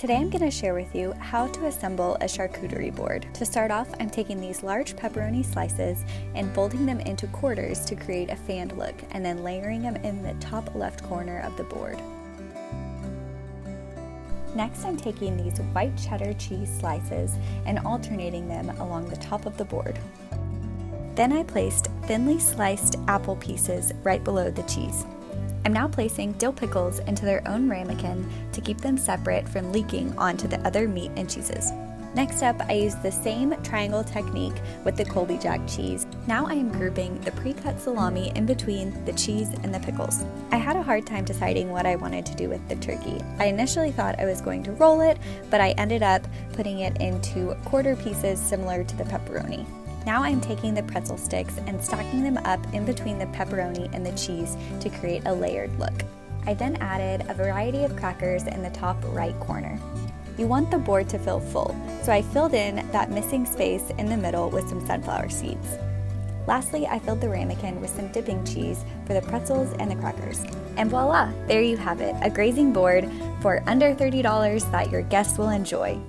Today I'm going to share with you how to assemble a charcuterie board. To start off, I'm taking these large pepperoni slices and folding them into quarters to create a fanned look, and then layering them in the top left corner of the board. Next, I'm taking these white cheddar cheese slices and alternating them along the top of the board. Then I placed thinly sliced apple pieces right below the cheese. I'm now placing dill pickles into their own ramekin to keep them separate from leaking onto the other meat and cheeses. Next up, I used the same triangle technique with the Colby Jack cheese. Now I am grouping the pre-cut salami in between the cheese and the pickles. I had a hard time deciding what I wanted to do with the turkey. I initially thought I was going to roll it, but I ended up putting it into quarter pieces similar to the pepperoni. Now I'm taking the pretzel sticks and stacking them up in between the pepperoni and the cheese to create a layered look. I then added a variety of crackers in the top right corner. You want the board to feel full, so I filled in that missing space in the middle with some sunflower seeds. Lastly, I filled the ramekin with some dipping cheese for the pretzels and the crackers. And voila, there you have it, a grazing board for under $30 that your guests will enjoy.